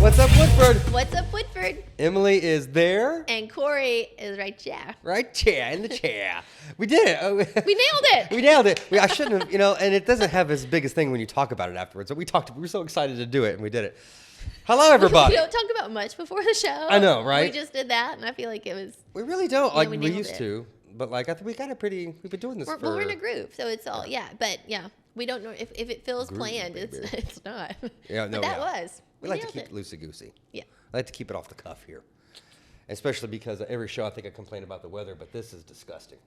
What's up, Woodford? What's up, Woodford? Emily is there. And Cory is right there. Right chair, in the chair. We did it. We nailed it. We nailed it. I shouldn't have, and it doesn't have as big a thing when you talk about it afterwards. But we were so excited to do it, and we did it. Hello, everybody. We don't talk about much before the show. I know, right? We just did that, and I feel like it was... We really don't. Yeah, like, we we nailed used it. to. But, like, I think we got it pretty... We've been doing this for... We're in a groove, so it's all... Yeah, but, yeah. We don't know if it feels Groove, planned. baby. It's not. Yeah, no, but that yeah. was. We like to nailed keep it. it loosey-goosey. Yeah. I like to keep it off the cuff here. Especially because every show I think I complain about the weather, but this is disgusting.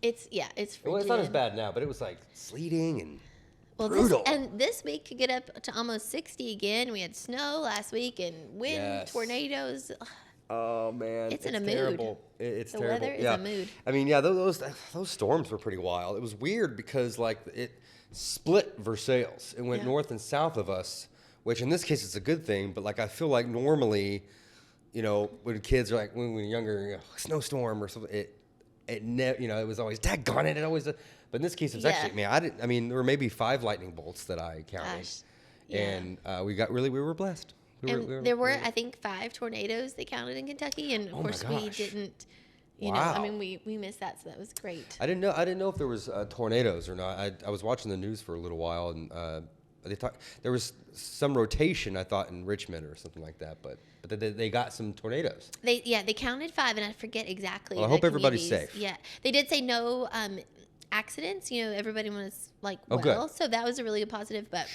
It's frigid. Well, it's not as bad now, but it was like sleeting and Well, brutal. this week could get up to almost 60 again. We had snow last week and wind, Yes. tornadoes. Oh man, It's in a mood. terrible. It's The terrible. weather is yeah. a mood. I mean, yeah, those storms were pretty wild. It was weird because like it split Versailles. It went Yeah. north and south of us, which in this case is a good thing. But like I feel like normally, when kids are like when we were younger, snowstorm or something, it was always daggone it. It always. But in this case, it was Yeah. actually there were maybe 5 lightning bolts that I counted, Gosh. Yeah. and we were blessed. There were, I think, 5 tornadoes they counted in Kentucky, and of Oh my course we gosh. didn't. Wow. We missed that, so that was great. I didn't know if there was tornadoes or not. I was watching the news for a little while, and they thought there was some rotation. I thought in Richmond or something like that, but they got some tornadoes. They counted 5, and I forget exactly. Well, I the hope everybody's communities. safe. Yeah, they did say no accidents. Everybody was like Oh, well, good. so that was a really good positive. But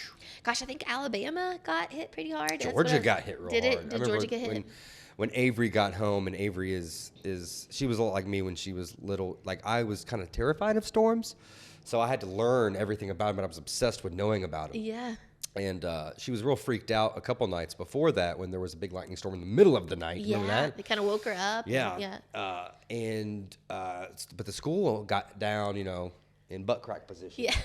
gosh, I think Alabama got hit pretty hard. That's Georgia what I- got hit real did hard. It? I Did remember Georgia get hit? when Avery got home, and Avery is she was a lot like me when she was little. Like I was kind of terrified of storms, so I had to learn everything about them. But I was obsessed with knowing about them. Yeah. And she was real freaked out a couple nights before that when there was a big lightning storm in the middle of the night. Remember Yeah, that? they kind of woke her up. Yeah. Yeah. But the school got down, in butt crack position. Yeah.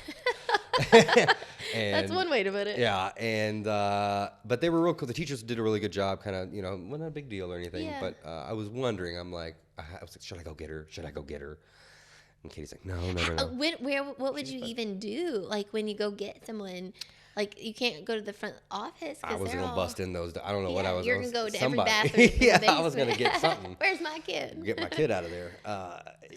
And, That's one way to put it. Yeah, and but they were real cool. The teachers did a really good job. Kind of, wasn't a big deal or anything. Yeah. But I was wondering. I was like, should I go get her? Should I go get her? And Katie's like, no. What would you even do? Like when you go get someone, like you can't go to the front office. I was gonna bust in those. I don't know what I was. You're gonna go to somebody. every bathroom. in the Yeah, I basement. was gonna get something. Where's my kid? Get my kid out of there.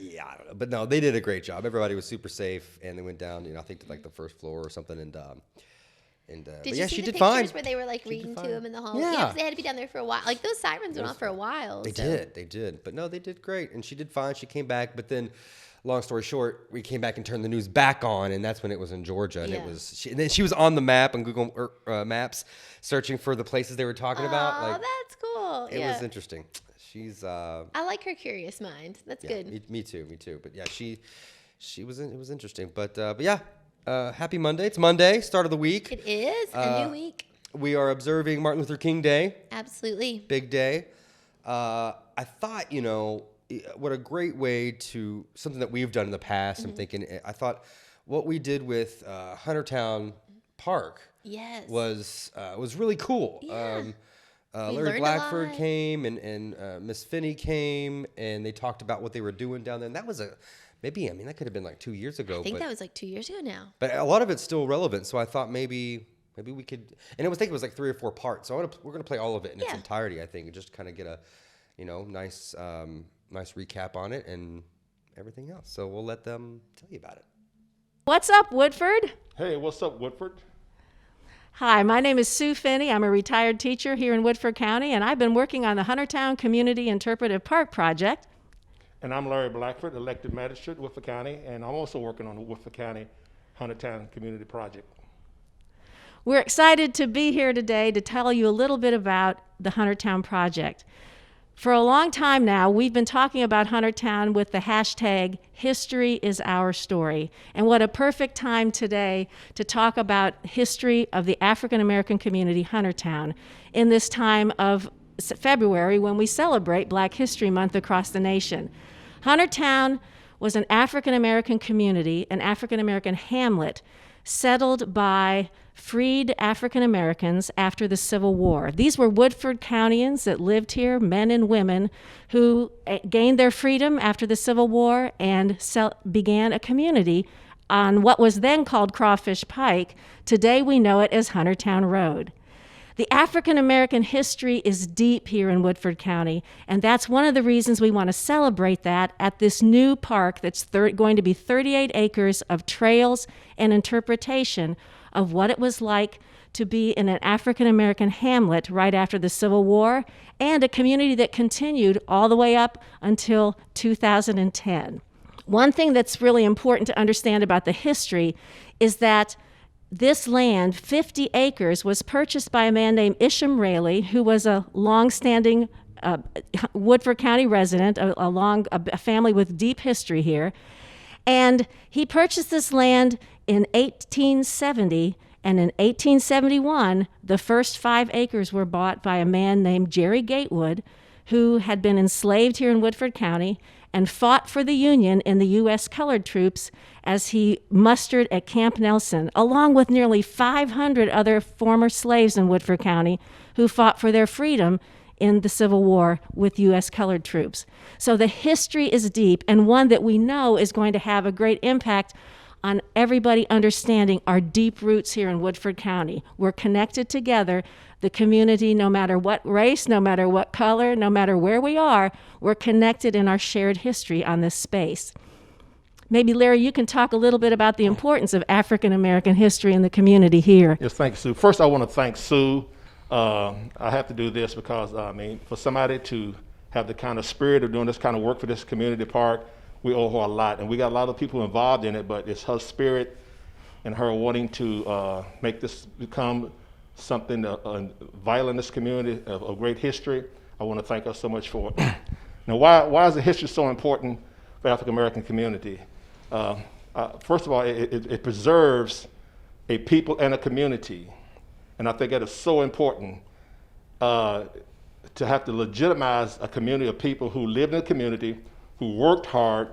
Yeah, I don't know. But no, they did a great job. Everybody was super safe, and they went down. I think to like the first floor or something, and. Did but you yeah, see she the did pictures fine. where they were like She did reading to fine. him in the hall? Yeah. 'Cause they had to be down there for a while. Like those sirens went off for a while. They so. did. But no, they did great, and she did fine. She came back, but then, long story short, we came back and turned the news back on, and that's when it was in Georgia, and Yeah. and then she was on the map on Google Maps, searching for the places they were talking about. Oh, Like that's cool. it was interesting. She's I like her curious mind. That's yeah, good. Me too. But yeah, she was. It was interesting. But yeah, happy Monday. It's Monday, start of the week. It is a new week. We are observing Martin Luther King Day. Absolutely. Big day. I thought, what a great way to something that we've done in the past. I'm thinking, I thought what we did with Huntertown Park Yes. was really cool. Yeah. We Larry learned a Blackford lot. came and Miss Finney came, and they talked about what they were doing down there. And that was that could have been like 2 years ago. I think that was like 2 years ago now. But a lot of it's still relevant. So I thought maybe we could, and it was like 3 or 4 parts. So we're gonna play all of it in its Yeah. entirety, I think, and just kind of get a, nice recap on it and everything else. So we'll let them tell you about it. What's up, Woodford? Hey, what's up, Woodford? Hi, my name is Sue Finney. I'm a retired teacher here in Woodford County, and I've been working on the Huntertown Community Interpretive Park project. And I'm Larry Blackford, elected magistrate, Woodford County, and I'm also working on the Woodford County Huntertown Community Project. We're excited to be here today to tell you a little bit about the Huntertown project. For a long time now, we've been talking about Huntertown with the hashtag History is Our Story. And what a perfect time today to talk about history of the African American community, Huntertown, in this time of February when we celebrate Black History Month across the nation. Huntertown was an African American community, an African American hamlet, settled by freed African Americans after the Civil War. These were Woodford Countyans that lived here, men and women, who gained their freedom after the Civil War and began a community on what was then called Crawfish Pike. Today we know it as Huntertown Road. The African American history is deep here in Woodford County, and that's one of the reasons we want to celebrate that at this new park that's going to be 38 acres of trails and interpretation of what it was like to be in an African American hamlet right after the Civil War, and a community that continued all the way up until 2010. One thing that's really important to understand about the history is that this land, 50 acres, was purchased by a man named Isham Raley, who was a long-standing Woodford County resident, a family with deep history here. And he purchased this land in 1870, and in 1871, the first 5 acres were bought by a man named Jerry Gatewood, who had been enslaved here in Woodford County and fought for the Union in the U.S. colored troops as he mustered at Camp Nelson, along with nearly 500 other former slaves in Woodford County who fought for their freedom in the Civil War with U.S. colored troops. So the history is deep, and one that we know is going to have a great impact on everybody understanding our deep roots here in Woodford County. We're connected together. The community, no matter what race, no matter what color, no matter where we are, we're connected in our shared history on this space. Maybe, Larry, you can talk a little bit about the importance of African American history in the community here. Yes, thank you, Sue. First, I want to thank Sue. I have to do this because, for somebody to have the kind of spirit of doing this kind of work for this community park, we owe her a lot. And we got a lot of people involved in it, but it's her spirit and her wanting to make this become something vital in this community of great history. I want to thank her so much for it. Now, why is the history so important for the African American community? First of all, it preserves a people and a community. And I think that is so important to have to legitimize a community of people who lived in a community, who worked hard,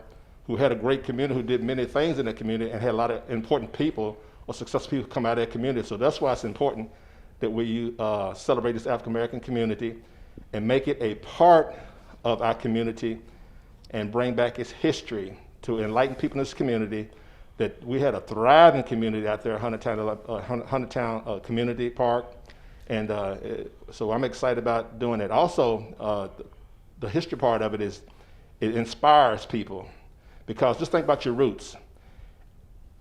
who had a great community, who did many things in the community, and had a lot of important people or successful people come out of that community. So that's why it's important that we celebrate this African American community and make it a part of our community and bring back its history to enlighten people in this community that we had a thriving community out there, Huntertown Community Park. And so I'm excited about doing it. Also, the history part of it is it inspires people, because just think about your roots.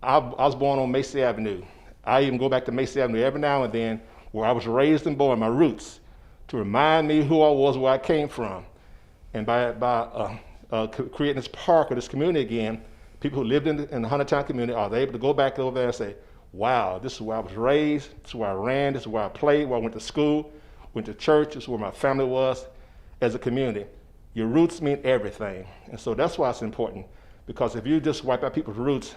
I was born on Macy Avenue. I even go back to Macy Avenue every now and then, where I was raised and born, my roots, to remind me who I was, where I came from. And by creating this park or this community again, people who lived in the Huntertown community are able to go back over there and say, wow, this is where I was raised, this is where I ran, this is where I played, where I went to school, went to church, this is where my family was as a community. Your roots mean everything. And so that's why it's important, because if you just wipe out people's roots,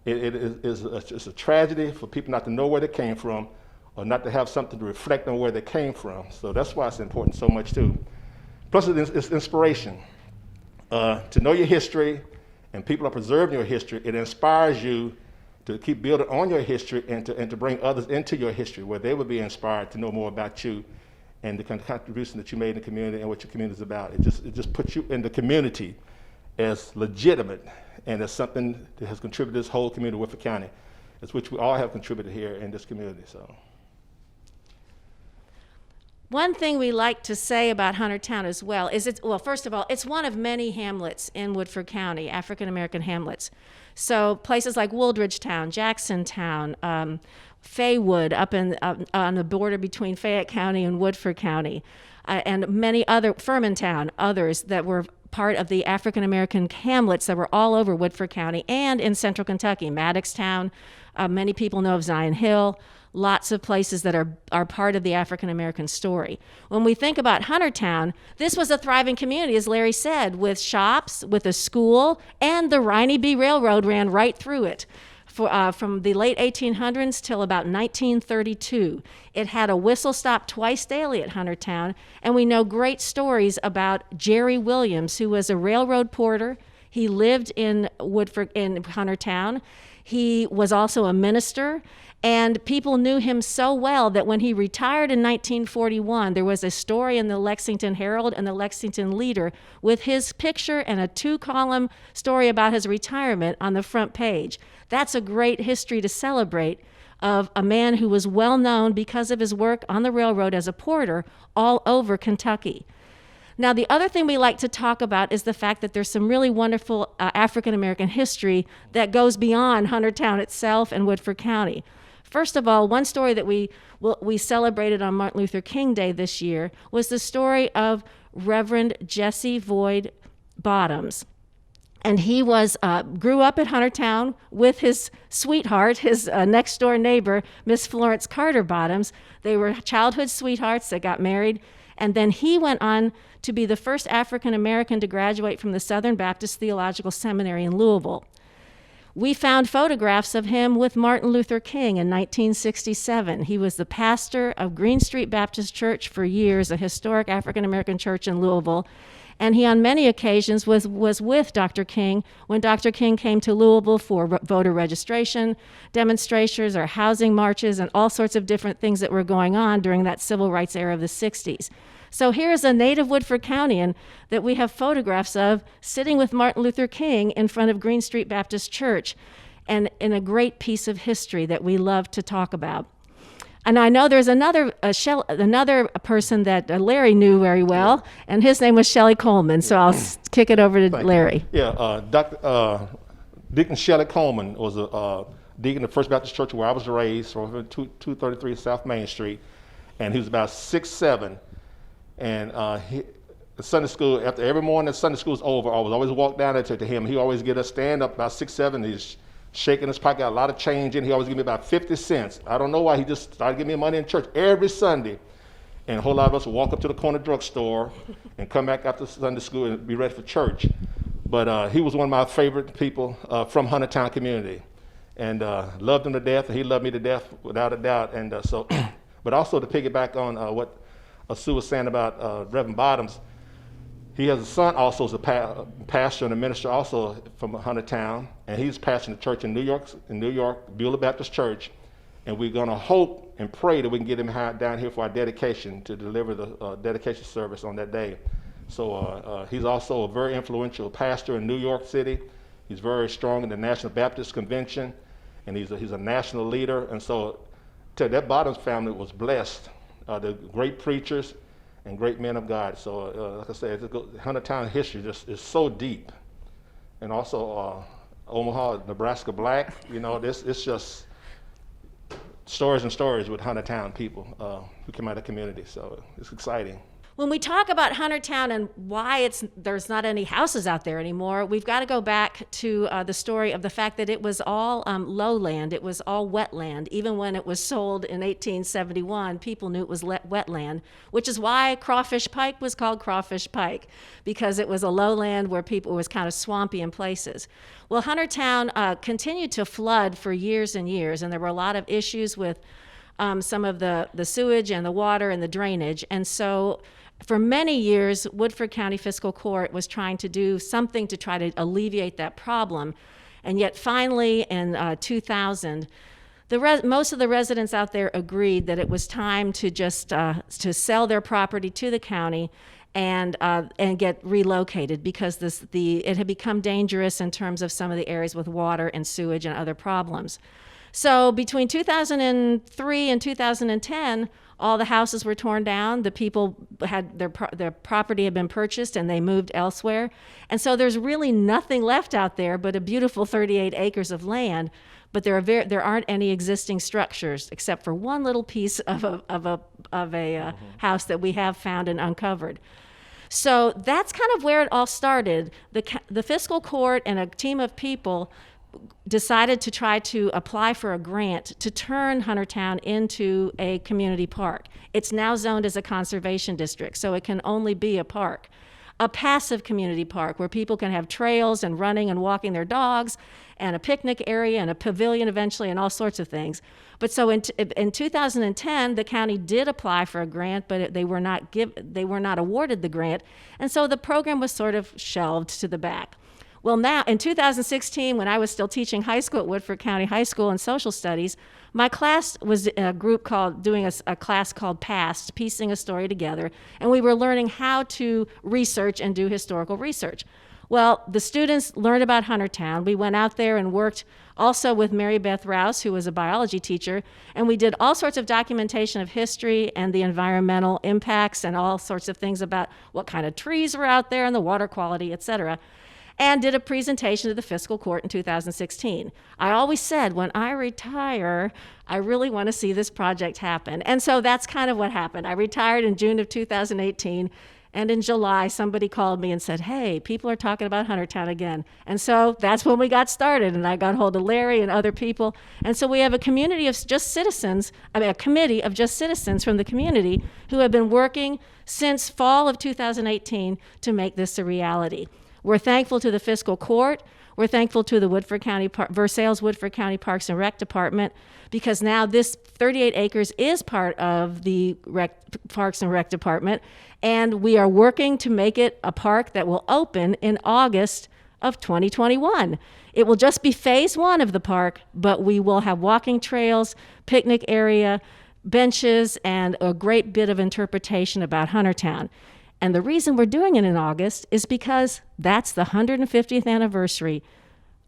it's a tragedy for people not to know where they came from or not to have something to reflect on where they came from. So that's why it's important so much too. Plus it's inspiration. To know your history, and people are preserving your history, it inspires you to keep building on your history and to bring others into your history where they will be inspired to know more about you and the kind of contribution that you made in the community and what your community is about. It just puts you in the community as legitimate and as something that has contributed to this whole community of Woodford County, as which we all have contributed here in this community. So. One thing we like to say about Huntertown as well is first of all, it's one of many hamlets in Woodford County, African American hamlets. So places like Wooldridgetown, Jacksontown, Faywood, up on the border between Fayette County and Woodford County, and many other, Furmantown, others that were part of the African American hamlets that were all over Woodford County and in central Kentucky, Maddoxtown. Many people know of Zion Hill. Lots of places that are part of the African American story. When we think about Huntertown, this was a thriving community, as Larry said, with shops, with a school, and the Riney B Railroad ran right through it from the late 1800s till about 1932. It had a whistle stop twice daily at Huntertown, and we know great stories about Jerry Williams, who was a railroad porter. He lived in Huntertown. He was also a minister. And people knew him so well that when he retired in 1941, there was a story in the Lexington Herald and the Lexington Leader with his picture and a 2-column story about his retirement on the front page. That's a great history to celebrate of a man who was well known because of his work on the railroad as a porter all over Kentucky. Now, the other thing we like to talk about is the fact that there's some really wonderful African American history that goes beyond Huntertown itself and Woodford County. First of all, one story that we celebrated on Martin Luther King Day this year was the story of Reverend Jesse Boyd Bottoms. And he grew up at Huntertown with his sweetheart, his next door neighbor, Miss Florence Carter Bottoms. They were childhood sweethearts that got married. And then he went on to be the first African American to graduate from the Southern Baptist Theological Seminary in Louisville. We found photographs of him with Martin Luther King in 1967. He was the pastor of Green Street Baptist Church for years, a historic African American church in Louisville. And he, on many occasions, was with Dr. King when Dr. King came to Louisville for voter registration, demonstrations, or housing marches, and all sorts of different things that were going on during that civil rights era of the 60s. So here's a native Woodford Countyan that we have photographs of sitting with Martin Luther King in front of Green Street Baptist Church, and in a great piece of history that we love to talk about. And I know there's another person that Larry knew very well, and his name was Shelley Coleman. So I'll kick it over to Larry. Yeah, Deacon Shelley Coleman was a deacon of First Baptist Church where I was raised, from 233 South Main Street, and he was about 6'7", and the Sunday school, after every morning Sunday school was over, I would always walk down there to him. He always get us stand up about 6'7". He's shaking his pocket, got a lot of change in. He always give me about 50 cents. I don't know why, he just started giving me money in church every Sunday. And a whole lot of us would walk up to the corner drugstore and come back after Sunday school and be ready for church. But he was one of my favorite people from Huntertown community, and loved him to death, and he loved me to death without a doubt. And but also to piggyback on what Sue was saying about Reverend Bottoms, he has a son also as a pastor and a minister also from Huntertown, and he's pastoring the church in New York, Beulah Baptist Church, and we're going to hope and pray that we can get him down here for our dedication to deliver the dedication service on that day. So he's also a very influential pastor in New York City. He's very strong in the National Baptist Convention, and he's a national leader. And so that Bottoms family was blessed, the great preachers and great men of God. So like I said, Huntertown history just is so deep. And also Omaha, Nebraska Black, it's just stories and stories with Huntertown people who came out of the community. So it's exciting. When we talk about Huntertown and why there's not any houses out there anymore, we've got to go back to the story of the fact that it was all lowland, it was all wetland. Even when it was sold in 1871, people knew it was wetland, which is why Crawfish Pike was called Crawfish Pike, because it was a lowland where it was kind of swampy in places. Well, Huntertown continued to flood for years and years, and there were a lot of issues with some of the sewage and the water and the drainage. And so for many years, Woodford County Fiscal Court was trying to do something to try to alleviate that problem. And yet finally in 2000, most of the residents out there agreed that it was time to just to sell their property to the county and get relocated, because it had become dangerous in terms of some of the areas with water and sewage and other problems. So between 2003 and 2010, all the houses were torn down. The people had their property had been purchased and they moved elsewhere. And so there's really nothing left out there but a beautiful 38 acres of land. But there aren't any existing structures except for one little piece of a house that we have found and uncovered. So that's kind of where it all started. The fiscal court and a team of people decided to try to apply for a grant to turn Huntertown into a community park. It's now zoned as a conservation district, so it can only be a park. A passive community park where people can have trails and running and walking their dogs, and a picnic area and a pavilion eventually, and all sorts of things. But so in 2010, the county did apply for a grant, but they were not awarded the grant, and so the program was sort of shelved to the back. Well, now, in 2016, when I was still teaching high school at Woodford County High School in social studies, my class was in a group doing a class called PAST, Piecing a Story Together, and we were learning how to research and do historical research. Well, the students learned about Huntertown. We went out there and worked also with Mary Beth Rouse, who was a biology teacher, and we did all sorts of documentation of history and the environmental impacts and all sorts of things about what kind of trees were out there and the water quality, et cetera, and did a presentation to the fiscal court in 2016. I always said, when I retire, I really want to see this project happen. And so that's kind of what happened. I retired in June of 2018. And in July, somebody called me and said, hey, people are talking about Huntertown again. And so that's when we got started. And I got hold of Larry and other people. And so we have a community of just citizens, a committee of just citizens from the community who have been working since fall of 2018 to make this a reality. We're thankful to the fiscal court. We're thankful to the Versailles Woodford County Parks and Rec Department, because now this 38 acres is part of the Parks and Rec Department, and we are working to make it a park that will open in August of 2021. It will just be phase one of the park, but we will have walking trails, picnic area, benches, and a great bit of interpretation about Huntertown. And the reason we're doing it in August is because that's the 150th anniversary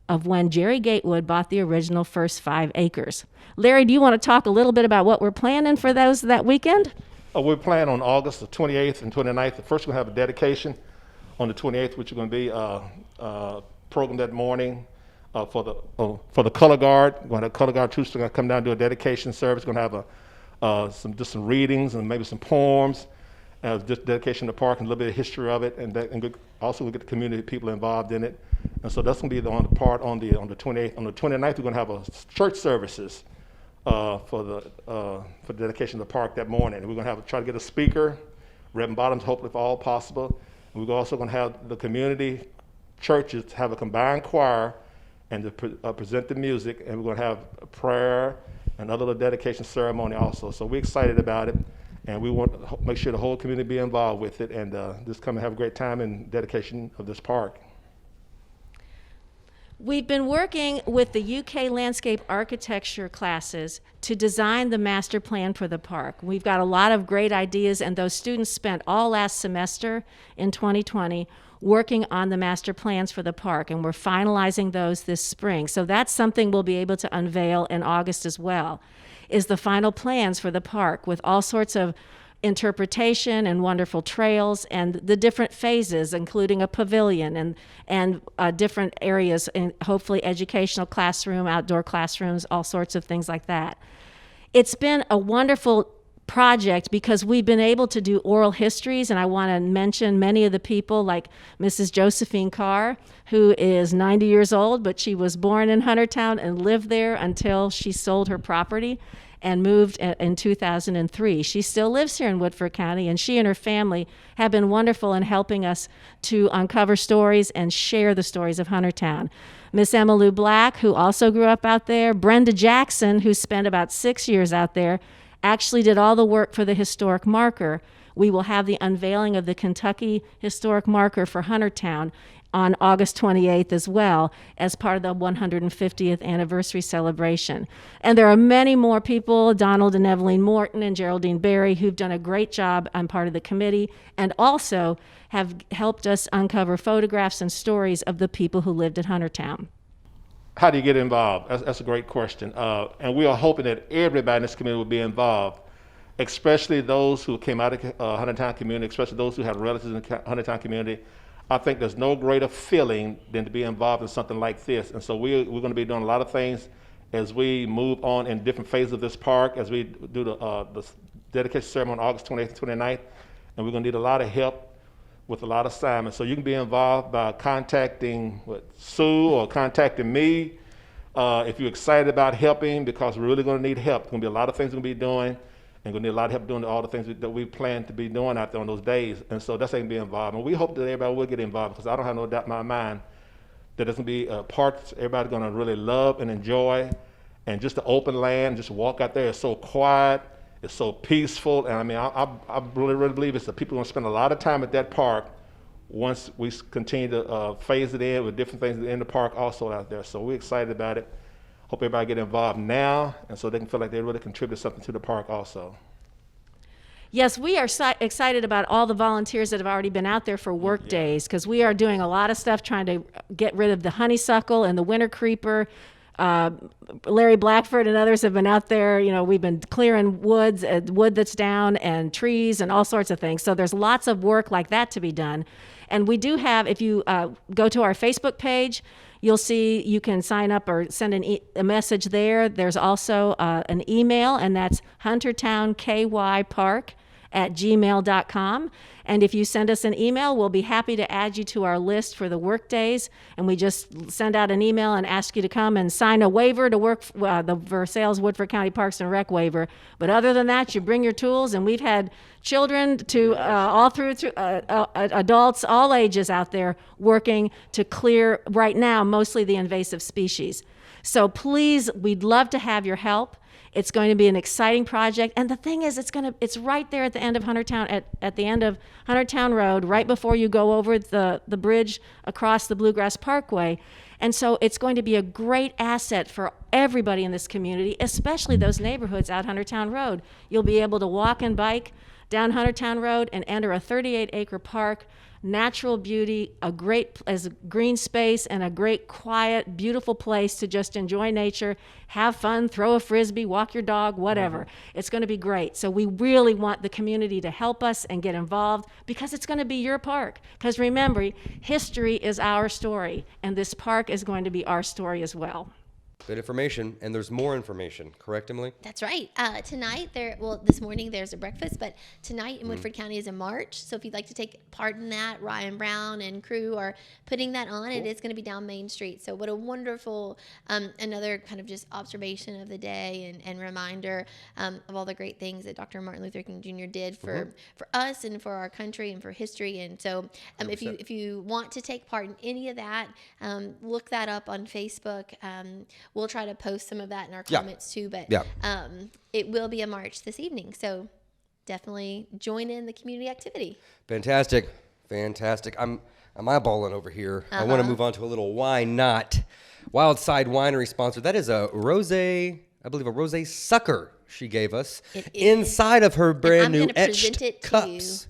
of when Jerry Gatewood bought the original first 5 acres. Larry, do you want to talk a little bit about what we're planning for that weekend? We're planning on August the 28th and 29th. First, we're going to have a dedication on the 28th, which is going to be programmed that morning for the color guard. We're going to have color guard troops are going to come down and do a dedication service. We're going to have some readings and maybe some poems. Just dedication to the park and a little bit of history of it, and also we'll get the community people involved in it. And so that's going to be on the 28th. On the 29th, we're going to have a church services for dedication to the park that morning. And we're going to try to get a speaker, Reverend Bottoms, hopefully if all possible. And we're also going to have the community churches have a combined choir and to present the music, and we're going to have a prayer and other dedication ceremony also. So we're excited about it. And we want to make sure the whole community be involved with it and just come and have a great time in dedication of this park. We've been working with the UK landscape architecture classes to design the master plan for the park. We've got a lot of great ideas, and those students spent all last semester in 2020 working on the master plans for the park, and we're finalizing those this spring. So that's something we'll be able to unveil in August as well, is the final plans for the park with all sorts of interpretation and wonderful trails and the different phases, including a pavilion and different areas, and hopefully educational classroom, outdoor classrooms, all sorts of things like that. It's been a wonderful project because we've been able to do oral histories, and I want to mention many of the people like Mrs. Josephine Carr, who is 90 years old, but she was born in Huntertown and lived there until she sold her property and moved in 2003. She still lives here in Woodford County, and she and her family have been wonderful in helping us to uncover stories and share the stories of Huntertown. Miss Emma Lou Black, who also grew up out there, Brenda Jackson, who spent about 6 years out there, actually did all the work for the historic marker. We will have the unveiling of the Kentucky historic marker for Huntertown on August 28th as well, as part of the 150th anniversary celebration. And there are many more people, Donald and Evelyn Morton and Geraldine Berry, who've done a great job on part of the committee and also have helped us uncover photographs and stories of the people who lived at Huntertown. How do you get involved? That's a great question. And we are hoping that everybody in this community will be involved, especially those who came out of Huntertown community, especially those who have relatives in the Huntertown community. I think there's no greater feeling than to be involved in something like this. And so we're going to be doing a lot of things as we move on in different phases of this park, as we do the dedication ceremony on August 28th and 29th. And we're going to need a lot of help with a lot of assignments. So you can be involved by contacting Sue or contacting me if you're excited about helping, because we're really going to need help. There's going to be a lot of things we're going to be doing, and we're going to need a lot of help doing all the things that we plan to be doing out there on those days. And so that's how you can be involved. And we hope that everybody will get involved, because I don't have no doubt in my mind that there's going to be parts everybody's going to really love and enjoy. And just the open land, just walk out there, it's so quiet, it's so peaceful. And I mean, I really, really believe it's that people are going to spend a lot of time at that park once we continue to phase it in with different things in the park also out there. So we're excited about it. Hope everybody get involved now, and so they can feel like they really contribute something to the park also. Yes, we are excited about all the volunteers that have already been out there for work days, because we are doing a lot of stuff trying to get rid of the honeysuckle and the winter creeper. Larry Blackford and others have been out there. We've been clearing wood that's down, and trees and all sorts of things. So there's lots of work like that to be done. And we do have, if you go to our Facebook page, you'll see you can sign up or send a message there. There's also an email, and that's huntertownkypark@gmail.com. And if you send us an email, we'll be happy to add you to our list for the work days. And we just send out an email and ask you to come and sign a waiver to work the Versailles Woodford County Parks and Rec waiver. But other than that, you bring your tools, and we've had children to all through adults, all ages out there working to clear right now mostly the invasive species. So please, we'd love to have your help. It's going to be an exciting project, and the thing is, it's right there at the end of Huntertown, at the end of Huntertown Road, right before you go over the bridge across the Bluegrass Parkway. And so it's going to be a great asset for everybody in this community, especially those neighborhoods out Huntertown Road. You'll be able to walk and bike down Huntertown Road and enter a 38-acre park, natural beauty, a great green space, and a great, quiet, beautiful place to just enjoy nature, have fun, throw a frisbee, walk your dog, whatever. It's going to be great. So we really want the community to help us and get involved, because it's going to be your park. Because remember, history is our story, and this park is going to be our story as well. Good information, and there's more information, correct, Emily? That's right. Tonight, this morning there's a breakfast, but tonight in Woodford County is a march. So if you'd like to take part in that, Ryan Brown and crew are putting that on. Cool. It is going to be down Main Street. So what a wonderful, another kind of just observation of the day and reminder of all the great things that Dr. Martin Luther King Jr. did for us and for our country and for history. And so if you want to take part in any of that, look that up on Facebook. We'll try to post some of that in our comments too, but it will be a march this evening. So definitely join in the community activity. Fantastic. I'm eyeballing over here. I want to move on to a little Why Not Wildside Winery sponsor. That is a rosé, I believe a rosé sucker she gave us inside of her brand new etched cups.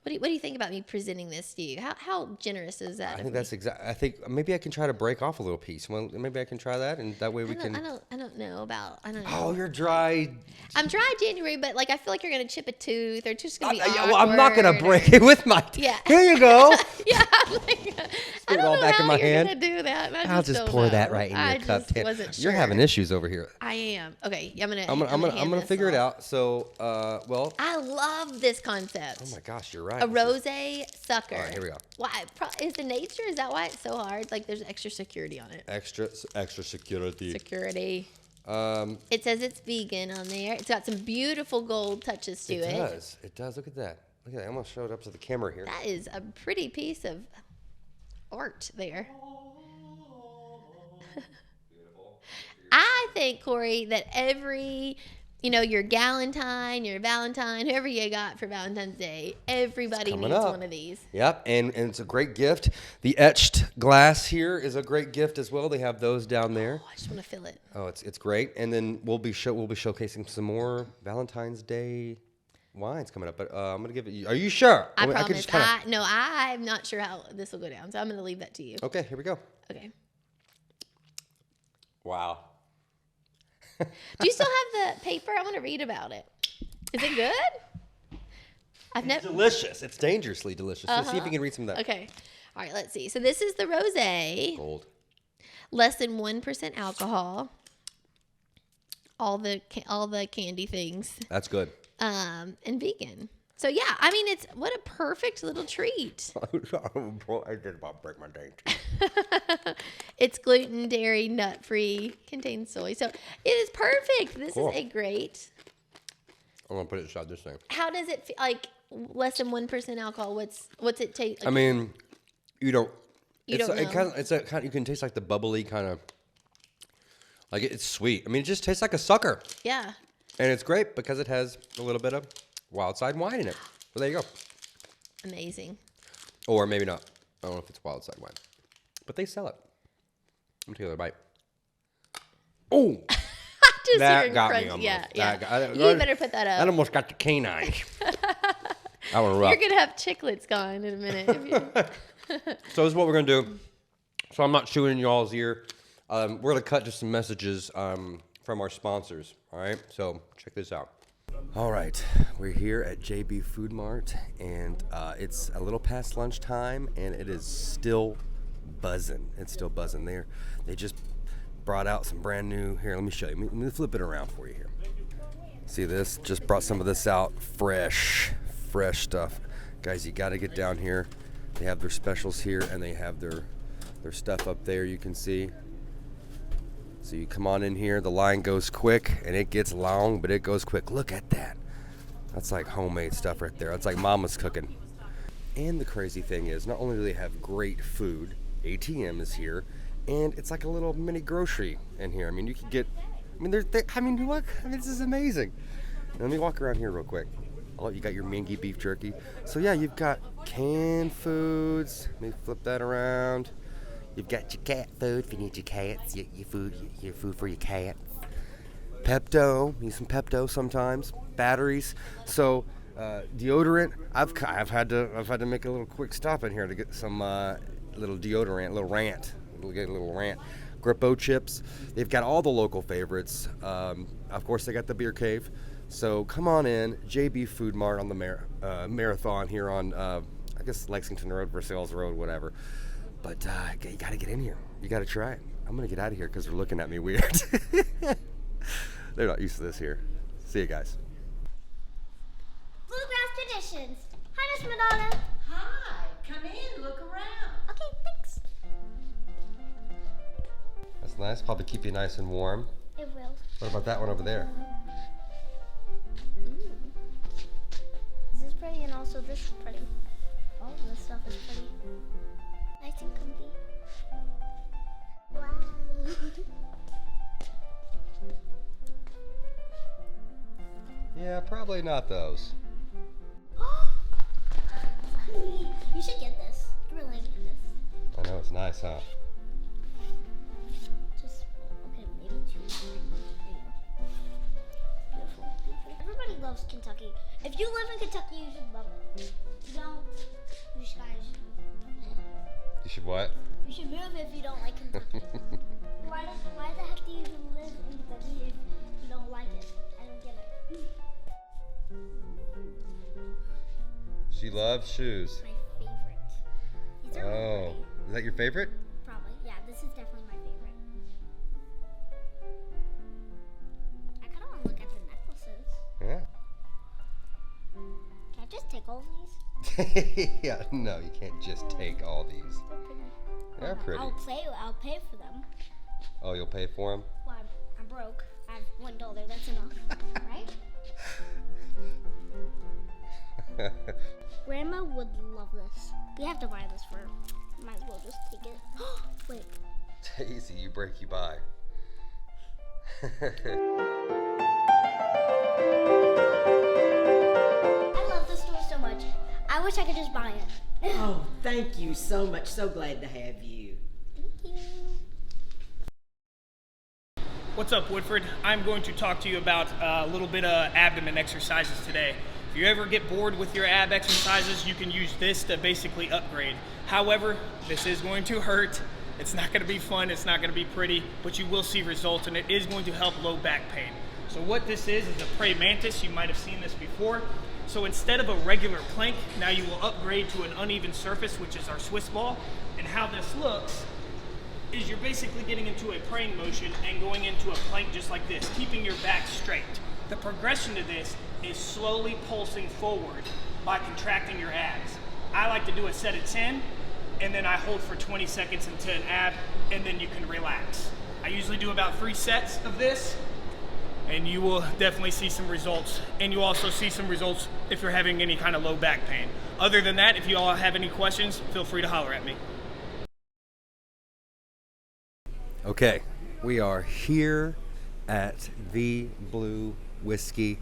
What do you think about me presenting this to you? How generous is that? I think that's exact. I think maybe I can try to break off a little piece. Well, maybe I can try that, and that way we can. I don't know. Oh, you're dry. I'm dry, January, but I feel like you're gonna chip a tooth or just gonna be awkward. Well, I'm not gonna break it with my. Yeah. Here you go. Yeah. I don't know back in my hand. Gonna do that. I'll just pour that right in your cup. I wasn't sure. You're having issues over here. I am. Okay. I'm gonna figure it out. So, I love this concept. Oh my gosh, you're right. A rosé sucker. All right, here we go. Why is the nature? Is that why it's so hard? Like there's extra security on it. Extra security. Security. It says it's vegan on there. It's got some beautiful gold touches to it. It does. Look at that. I'm gonna show it up to the camera here. That is a pretty piece of art there. I think, Cory, that every your Galentine, your Valentine, whoever you got for Valentine's Day, everybody needs one of these. Yep, and it's a great gift. The etched glass here is a great gift as well. They have those down there. Oh, I just want to fill it. Oh, it's great. And then we'll be showcasing some more Valentine's Day wines coming up. But I'm gonna give it. Are you sure? I promise. I'm not sure how this will go down, so I'm gonna leave that to you. Okay, here we go. Okay. Wow. Do you still have the paper? I want to read about it. Is it good? It's delicious. It's dangerously delicious. Let's see if you can read some of that. Okay. All right, let's see. So this is the rosé. Gold. Less than 1% alcohol. All the candy things. That's good. And vegan. So yeah, it's what a perfect little treat. I did about break my day. It's gluten, dairy, nut free, contains soy, so it is perfect. This is a great. I'm gonna put it inside this thing. How does it feel? Like less than 1% alcohol? What's it taste? Like, You don't. You don't know. You can taste like the bubbly kind of. Like it's sweet. It just tastes like a sucker. Yeah. And it's great because it has a little bit of Wildside wine in it. So there you go. Amazing. Or maybe not. I don't know if it's Wildside wine. But they sell it. I'm taking another bite. Oh! Just that got me almost. Yeah. You better put that up. That almost got the canine. I want to rock. You're gonna have chiclets gone in a minute. If you... So this is what we're gonna do. So I'm not chewing in y'all's ear. We're gonna cut just some messages from our sponsors. All right. So check this out. All right, we're here at JB Food Mart, and it's a little past lunchtime, and it is still buzzing. It's still buzzing there. They just brought out some brand new. Here, let me show you. Let me flip it around for you here. See this? Just brought some of this out. Fresh stuff. Guys, you got to get down here. They have their specials here, and they have their stuff up there, you can see. So you come on in here, the line goes quick, and it gets long, but it goes quick. Look at that. That's like homemade stuff right there. That's like mama's cooking. And the crazy thing is, not only do they have great food, ATM is here, and it's like a little mini grocery in here. I mean, you could get, look, this is amazing. Now, let me walk around here real quick. Oh, you got your mingy beef jerky. So yeah, you've got canned foods. Let me flip that around. You've got your cat food if you need your cats, your food for your cats. Pepto, need some Pepto sometimes. Batteries. So deodorant. I've had to make a little quick stop in here to get some little deodorant, little rant. Get a little rant. Grippo chips. They've got all the local favorites. Of course, they got the beer cave. So come on in, JB Food Mart on the marathon here on I guess Lexington Road, Versailles Road, whatever. But you got to get in here. You got to try it. I'm going to get out of here because they're looking at me weird. They're not used to this here. See you guys. Bluegrass Traditions. Hi, Miss Madonna. Hi, come in, look around. Okay, thanks. That's nice. Probably keep you nice and warm. It will. What about that one over there? Ooh. This is pretty, and also this is pretty. All of this stuff is pretty. Nice and comfy. Wow. Yeah, probably not those. You should get this. You really get this. I know, it's nice, huh? Just, okay, maybe two. There you go. Beautiful, beautiful. Everybody loves Kentucky. If you live in Kentucky, you should love it. You don't, you guys. You should what? You should move if you don't like Kentucky. why the heck do you even live in Kentucky if you don't like it? I don't get it. She loves shoes. My favorite. These are really Oh, pretty. is that your favorite? Probably. Yeah, this is definitely my favorite. I kind of want to look at the necklaces. Yeah. Can I just take all of these? Yeah, no, you can't just take all these. They're pretty. They're pretty. I'll pay for them. Oh, you'll pay for them? Well, I'm broke. I have $1. That's enough, right? Grandma would love this. We have to buy this for her. Might as well just take it. Wait. Easy, you break, you buy. I love this store so much. I wish I could just buy it. Oh, thank you so much. So glad to have you. Thank you. What's up, Woodford? I'm going to talk to you about a little bit of abdomen exercises today. If you ever get bored with your ab exercises, you can use this to basically upgrade. However, this is going to hurt. It's not going to be fun. It's not going to be pretty, but you will see results, and it is going to help low back pain. So what this is a praying mantis. You might have seen this before. So instead of a regular plank, now you will upgrade to an uneven surface, which is our Swiss ball. And how this looks is you're basically getting into a praying motion and going into a plank just like this, keeping your back straight. The progression to this is slowly pulsing forward by contracting your abs. I like to do a set of 10, and then I hold for 20 seconds into an ab, and then you can relax. I usually do about 3 sets of this, and you will definitely see some results. And you also see some results if you're having any kind of low back pain. Other than that, if you all have any questions, feel free to holler at me. Okay, we are here at the Blue Whiskey.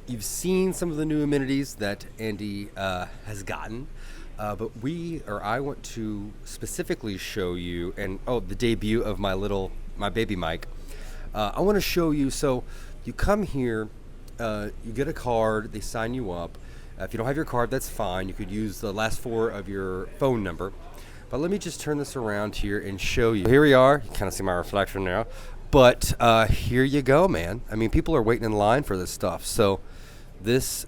You've seen some of the new amenities that Andy has gotten, but I want to specifically show you, and the debut of my baby mic. I want to show you. So you come here, you get a card. They sign you up. If you don't have your card, that's fine. You could use the last 4 of your phone number. But let me just turn this around here and show you. Here we are. You kind of see my reflection now. But here you go, man. I mean, people are waiting in line for this stuff. So this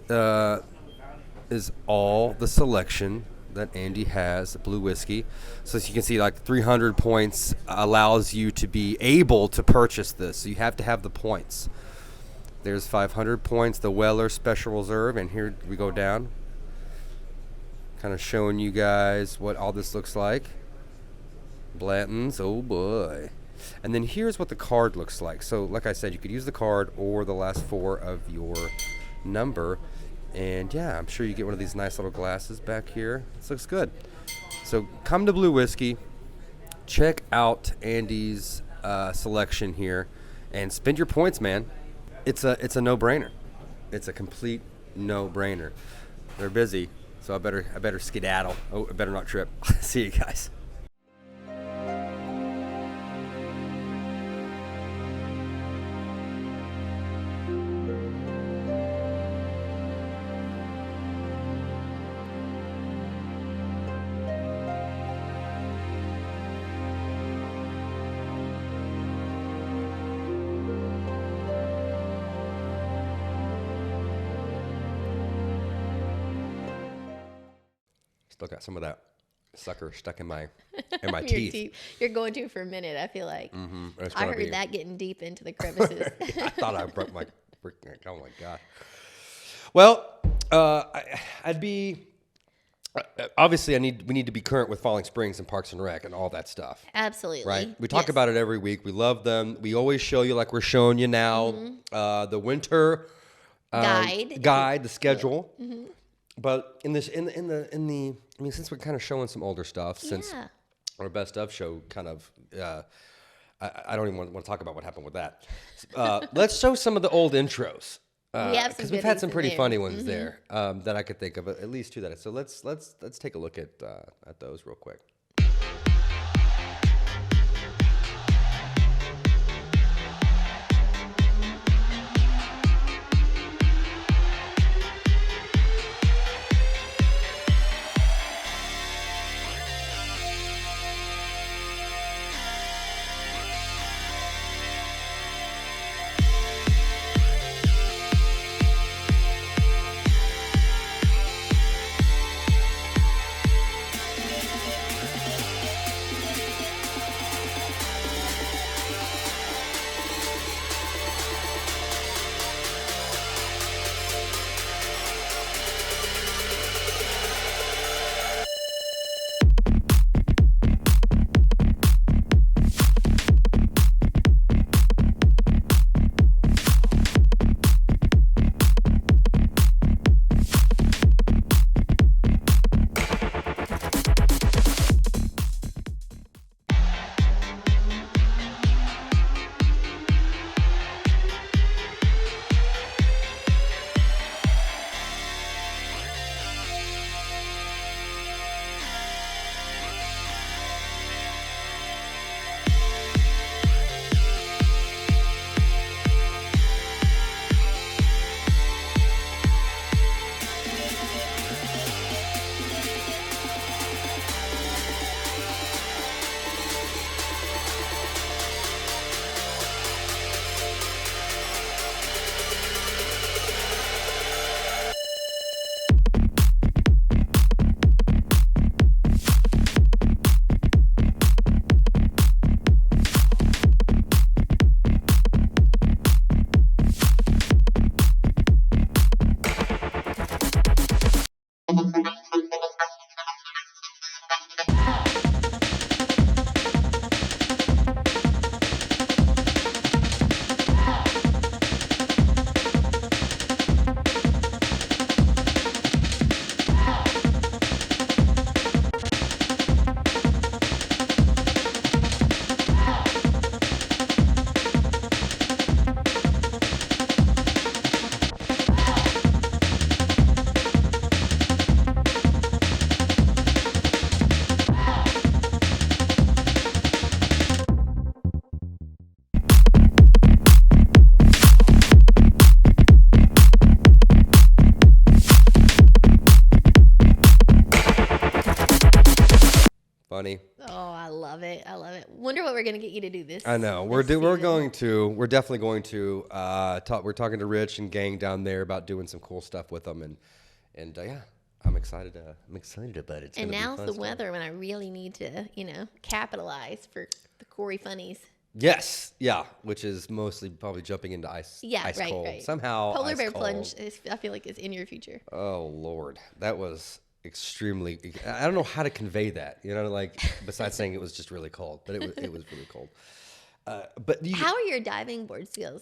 is all the selection that Andy has, Blue Whiskey. So as you can see, like 300 points allows you to be able to purchase this. So you have to have the points. There's 500 points, the Weller Special Reserve, and here we go down. Kind of showing you guys what all this looks like. Blanton's, oh boy. And then here's what the card looks like. So like I said, you could use the card or the last 4 of your number. And yeah, I'm sure you get one of these nice little glasses back here. This looks good. So come to Blue Whiskey, check out Andy's selection here, and spend your points, man. It's a no-brainer. It's a complete no-brainer. They're busy, so I better skedaddle. Oh, I better not trip. See you guys. Still got some of that sucker stuck in my Your teeth. You're going to for a minute, I feel like. Mm-hmm. I heard that getting deep into the crevices. I thought I broke my freaking neck. Oh my god. Well, I'd be obviously we need to be current with Falling Springs and Parks and Rec and all that stuff. Absolutely. Right? We talk about it every week. We love them. We always show you like we're showing you now the winter guide, the schedule. Mm-hmm. But in the I mean, since we're kind of showing some older stuff, since our best of show kind of, I don't even want to talk about what happened with that. Let's show some of the old intros. Because we've had some pretty funny ones there that I could think of, at least 2 that. So let's take a look at those real quick. funny. Oh, I love it. I love it. Wonder what we're gonna get you to do this. I know we're definitely going to talk. We're talking to Rich and gang down there about doing some cool stuff with them, and yeah, I'm excited. I'm excited about it. And now's the weather when I really need to, capitalize for the Cory funnies. Yes, yeah, which is mostly probably jumping into ice. Yeah, ice right, cold. right. Somehow Polar ice bear cold. plunge. I feel like is in your future. Oh Lord, that was extremely. I don't know how to convey that. Besides saying it was just really cold, but it was really cold. How are your diving board skills?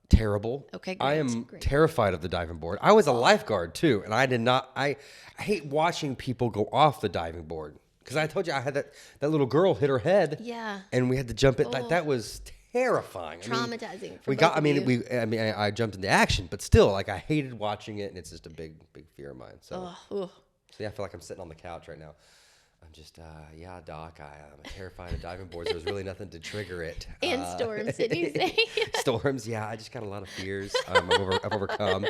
Terrible. Okay, great, I am great. terrified of the diving board. I was a lifeguard too, and I did not. I hate watching people go off the diving board because I told you I had that little girl hit her head. Yeah. And we had to jump it. Like that was terrifying. Traumatizing. I jumped into action, but still, like I hated watching it, and it's just a big fear of mine. So, Oh, I feel like I'm sitting on the couch right now. I'm just, yeah, Doc, I'm terrified of diving boards. There's really nothing to trigger it. and storms, did you say? Storms, yeah. I just got a lot of fears I've overcome.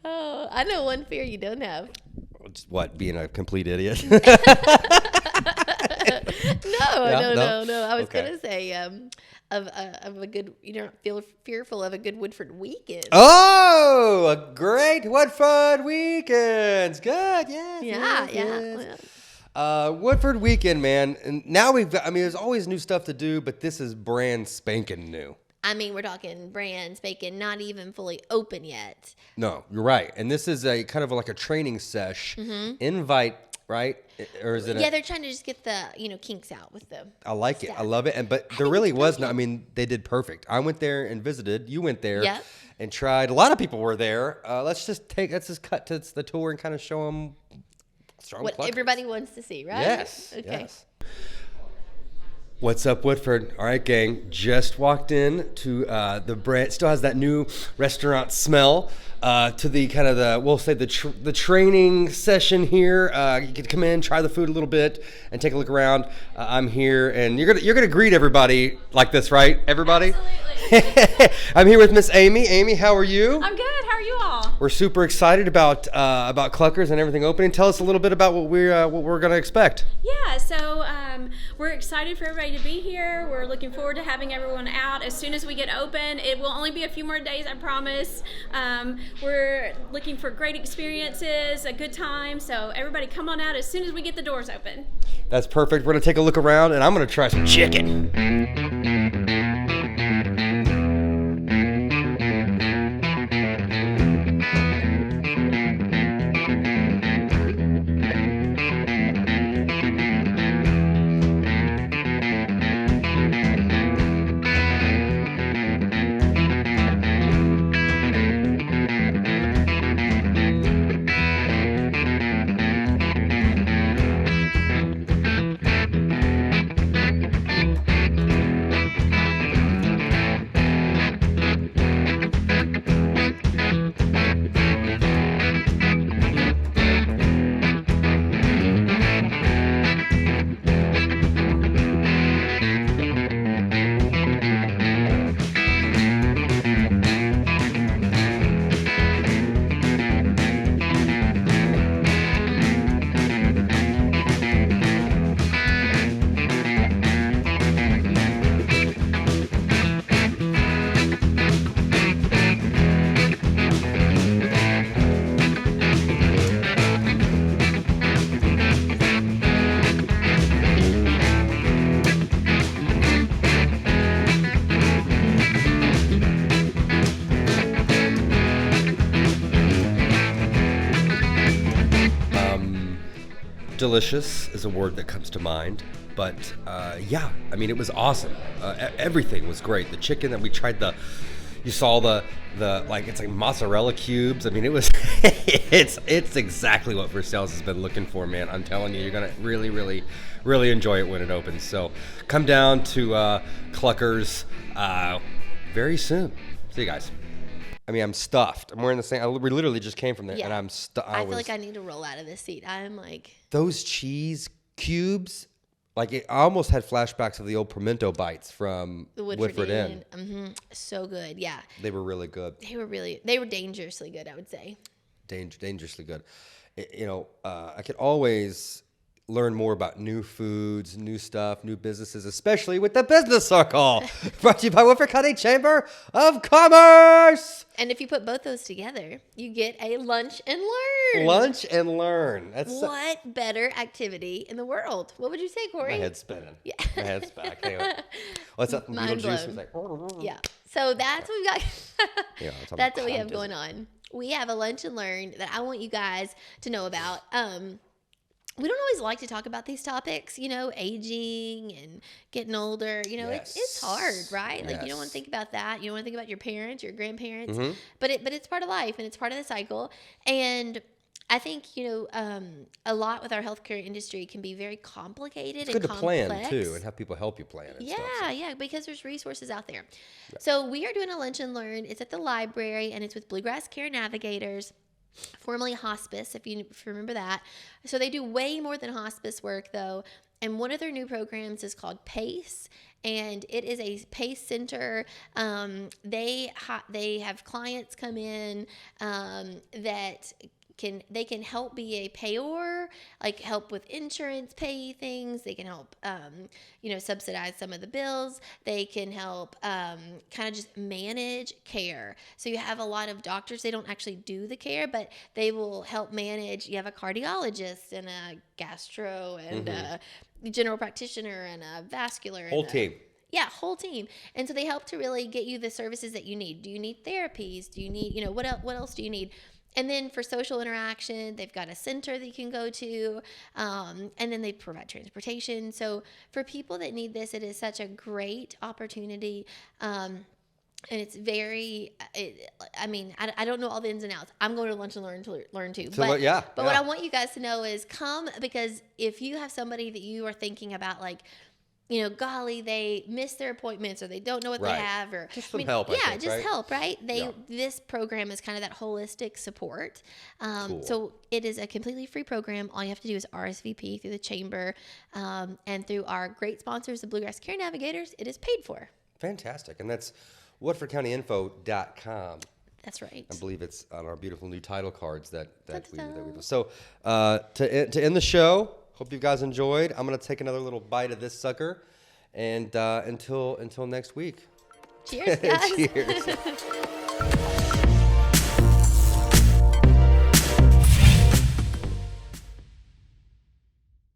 Oh, I know one fear you don't have. Just what, being a complete idiot? No. I was Okay. gonna say of a good. You don't feel fearful of a good Woodford weekend. Oh, a great Woodford weekends. Good, yeah. Yeah. Woodford weekend, man. And now there's always new stuff to do, but this is brand spanking new. I mean, we're talking brand spanking, not even fully open yet. No, you're right. And this is a kind of like a training sesh. Invite, right? Or is it? Yeah, they're trying to just get the kinks out with them. I like it. I staff. love it. But there really was no. I mean, they did perfect. I went there and visited. You went there. Yep. And tried. A lot of people were there. Let's just cut to the tour and kind of show them. What everybody wants to see, right? Yes. Okay. Yes. What's up, Woodford? All right, gang. Just walked in to the brand. Still has that new restaurant smell. To the kind of we'll say the training session here. You can come in, try the food a little bit, and take a look around. I'm here, and you're gonna greet everybody like this, right? Everybody. Absolutely. I'm here with Miss Amy. Amy, how are you? I'm good. How are you all? We're super excited about Cluckers and everything opening. Tell us a little bit about what we're gonna expect. Yeah, so we're excited for everybody to be here. We're looking forward to having everyone out as soon as we get open. It will only be a few more days, I promise. We're looking for great experiences, a good time. So everybody come on out as soon as we get the doors open. That's perfect. We're gonna take a look around, and I'm gonna try some chicken. Delicious is a word that comes to mind, but yeah, I mean, it was awesome. Everything was great. The chicken that we tried, you saw the it's like mozzarella cubes. I mean, it was it's exactly what Versailles has been looking for, man. I'm telling you, you're gonna really, really, really enjoy it when it opens. So come down to Cluckers very soon. See you guys. I mean, I'm stuffed. I'm wearing the same. We literally just came from there, and I'm stuffed. I feel like I need to roll out of this seat. I'm like those cheese cubes. Like I almost had flashbacks of the old pimento bites from the Woodford Inn. So good, yeah. They were really good. They were dangerously good, I would say. Dangerously good. I could always learn more about new foods, new stuff, new businesses, especially with the Business Circle, brought to you by Woodford County Chamber of Commerce. And if you put both those together, you get a lunch and learn. Lunch and learn. That's What better activity in the world? What would you say, Cory? my head's spinning. Yeah. My head's back. Anyway. What's that? Mind Beetlejuice blown. was like. Yeah. So that's what we got. Yeah, it's on That's the what we have pound, going on. We have a lunch and learn that I want you guys to know about. We don't always like to talk about these topics, aging and getting older. It's hard, right? Like you don't want to think about that. You don't want to think about your parents, your grandparents, but it's part of life and it's part of the cycle. And I think, a lot with our healthcare industry can be very complicated It's good and to complex. plan too and have people help you plan and stuff. So. Yeah, because there's resources out there. Yeah. So we are doing a lunch and learn. It's at the library and it's with Bluegrass Care Navigators, formerly hospice, if you remember that. So they do way more than hospice work though. And one of their new programs is called PACE, and it is a PACE center. They have clients come in that they can help be a payor, like help with insurance, pay things. They can help, subsidize some of the bills. They can help kind of just manage care. So you have a lot of doctors, they don't actually do the care, but they will help manage. You have a cardiologist and a gastro and a general practitioner and a vascular. Whole team. Yeah, whole team. And so they help to really get you the services that you need. Do you need therapies? Do you need, what else do you need? And then for social interaction, they've got a center that you can go to, and then they provide transportation. So for people that need this, it is such a great opportunity, and it's very. I don't know all the ins and outs. I'm going to lunch and learn to learn too. But what I want you guys to know is come, because if you have somebody that you are thinking about, like, golly, they missed their appointments or they don't know what they have, or just some help. Help, right? This program is kind of that holistic support. Cool. So it is a completely free program. All you have to do is RSVP through the chamber, and through our great sponsors, the Bluegrass Care Navigators. It is paid for. Fantastic, and that's WoodfordCountyInfo.com. That's right. I believe it's on our beautiful new title cards that we do. So to end the show. Hope you guys enjoyed. I'm going to take another little bite of this sucker. And until next week. Cheers, guys. Cheers.